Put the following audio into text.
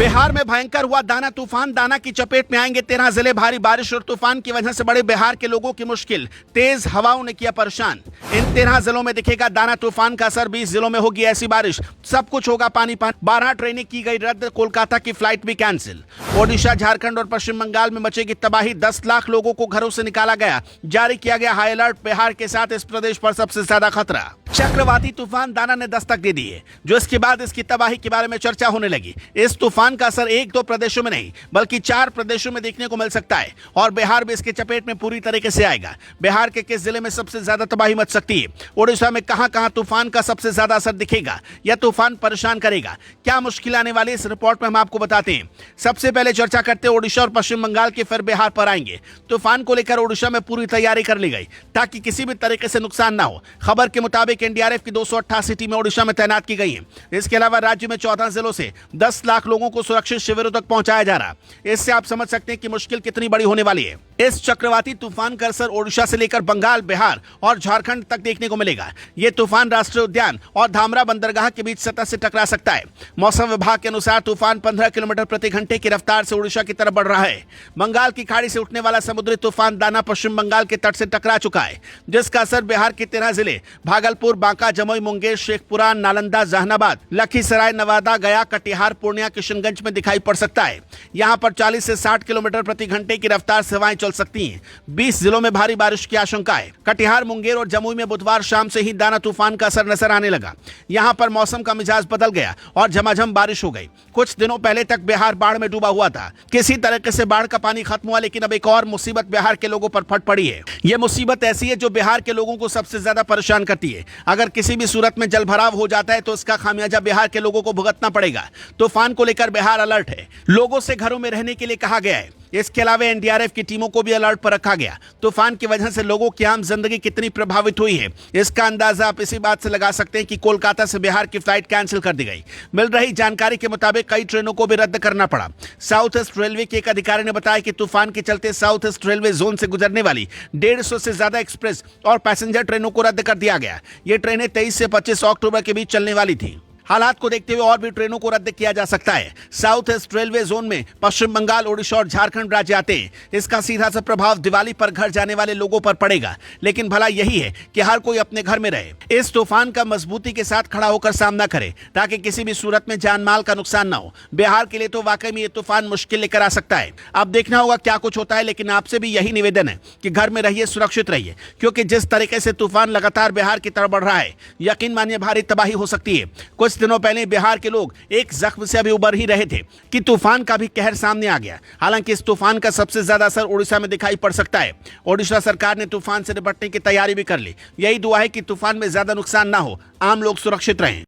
बिहार में भयंकर हुआ दाना तूफान। दाना की चपेट में आएंगे 13 जिले। भारी बारिश और तूफान की वजह से बड़े बिहार के लोगों की मुश्किल। तेज हवाओं ने किया परेशान। इन 13 जिलों में दिखेगा दाना तूफान का असर। 20 जिलों में होगी ऐसी बारिश, सब कुछ होगा पानी पानी। 12 ट्रेनें की गई रद्द, कोलकाता की फ्लाइट भी कैंसिल। ओडिशा, झारखंड और पश्चिम बंगाल में मचेगी तबाही। 10 लाख लोगों को घरों से निकाला गया। जारी किया गया हाई अलर्ट। बिहार के साथ इस प्रदेश पर सबसे ज्यादा खतरा। चक्रवाती तूफान दाना ने दस्तक दे दी है, जो इसके बाद इसकी तबाही के बारे में चर्चा होने लगी। इस तूफान का असर 1-2 प्रदेशों में नहीं बल्कि 4 प्रदेशों में देखने को मिल सकता है और बिहार भी इसके चपेट में पूरी तरीके से आएगा। बिहार के किस जिले में सबसे ज्यादा तबाही मच सकती है, ओडिशा में कहां-कहां तूफान का सबसे ज्यादा असर दिखेगा, यह तूफान परेशान करेगा, क्या मुश्किल आने वाली, इस रिपोर्ट में हम आपको बताते हैं। सबसे पहले चर्चा करते हैं ओडिशा और पश्चिम बंगाल के, फिर बिहार पर आएंगे। तूफान को लेकर ओडिशा में पूरी तैयारी कर ली गई ताकि किसी भी तरीके से नुकसान ना हो। खबर के मुताबिक एनडीआरएफ की 288 टीमें ओडिशा में तैनात की गई हैं। इसके अलावा राज्य में 14 जिलों से 10 लाख लोगों को सुरक्षित शिविरों तक पहुंचाया जा रहा। इससे आप समझ सकते हैं कि मुश्किल कितनी बड़ी होने वाली है। इस चक्रवाती तूफान का असर ओडिशा से लेकर बंगाल, बिहार और झारखंड तक देखने को मिलेगा। यह तूफान राष्ट्रीय उद्यान और धामरा बंदरगाह के बीच सतह से टकरा सकता है। मौसम विभाग के अनुसार तूफान 15 किलोमीटर प्रति घंटे की रफ्तार से ओडिशा की तरफ बढ़ रहा है। बंगाल की खाड़ी से उठने वाला समुद्री तूफान दाना पश्चिम बंगाल के तट से टकरा चुका है, जिसका असर बिहार के 13 जिले भागलपुर, बांका, जमुई, मुंगेर, शेखपुरा, नालंदा, जहानाबाद, लखीसराय, नवादा, गया, कटिहार, पूर्णिया, किशनगंज में दिखाई पड़ सकता है। यहां पर 40 से 60 किलोमीटर प्रति घंटे की रफ्तार से हवाएं चल सकती हैं। 20 जिलों में भारी बारिश की आशंका है। कटिहार, मुंगेर और जमुई में बुधवार शाम से ही दाना तूफान का असर नजर आने लगा। यहां पर मौसम का मिजाज बदल गया और झमाझम बारिश हो गई। कुछ दिनों पहले तक बिहार बाढ़ में डूबा हुआ था। किसी तरीके से बाढ़ का पानी खत्म हुआ, लेकिन अब एक और मुसीबत बिहार के लोगों पर फट पड़ी है। यह मुसीबत ऐसी है जो बिहार के लोगों को सबसे ज्यादा परेशान करती है। अगर किसी भी सूरत में जलभराव हो जाता है तो इसका खामियाजा बिहार के लोगों को भुगतना पड़ेगा। तूफान को लेकर बिहार अलर्ट है। लोगों से घरों में रहने के लिए कहा गया है। इसके अलावा एनडीआरएफ की टीमों को भी अलर्ट पर रखा गया। तूफान की वजह से लोगों की आम जिंदगी कितनी प्रभावित हुई है, इसका अंदाजा आप इसी बात से लगा सकते हैं कि कोलकाता से बिहार की फ्लाइट कैंसिल कर दी गई। मिल रही जानकारी के मुताबिक कई ट्रेनों को भी रद्द करना पड़ा। साउथ ईस्ट रेलवे के एक अधिकारी ने बताया कि तूफान के चलते साउथ ईस्ट रेलवे जोन से गुजरने वाली 150 से ज्यादा एक्सप्रेस और पैसेंजर ट्रेनों को रद्द कर दिया गया। ये ट्रेनें 23 से 25 अक्टूबर के बीच चलने वाली थी। हालात को देखते हुए और भी ट्रेनों को रद्द किया जा सकता है। साउथ ईस्ट रेलवे जोन में पश्चिम बंगाल, ओडिशा और झारखंड राज्य आते हैं। इसका सीधा सा प्रभाव दिवाली पर घर जाने वाले लोगों पर पड़ेगा, लेकिन भला यही है कि हर कोई अपने घर में रहे। इस तूफान का मजबूती के साथ खड़ा होकर सामना करे ताकि किसी भी सूरत में जान माल का नुकसान ना हो। बिहार के लिए तो वाकई में ये तूफान मुश्किल लेकर आ सकता है। अब देखना होगा क्या कुछ होता है, लेकिन आपसे भी यही निवेदन है कि घर में रहिए, सुरक्षित रहिए, क्योंकि जिस तरीके से तूफान लगातार बिहार की तरफ बढ़ रहा है, यकीन मानिए भारी तबाही हो सकती है। कुछ दिनों पहले बिहार के लोग एक जख्म से अभी उबर ही रहे थे कि तूफान का भी कहर सामने आ गया। हालांकि इस तूफान का सबसे ज्यादा असर ओडिशा में दिखाई पड़ सकता है। ओडिशा सरकार ने तूफान से निपटने की तैयारी भी कर ली। यही दुआ है कि तूफान में ज्यादा नुकसान ना हो, आम लोग सुरक्षित रहें।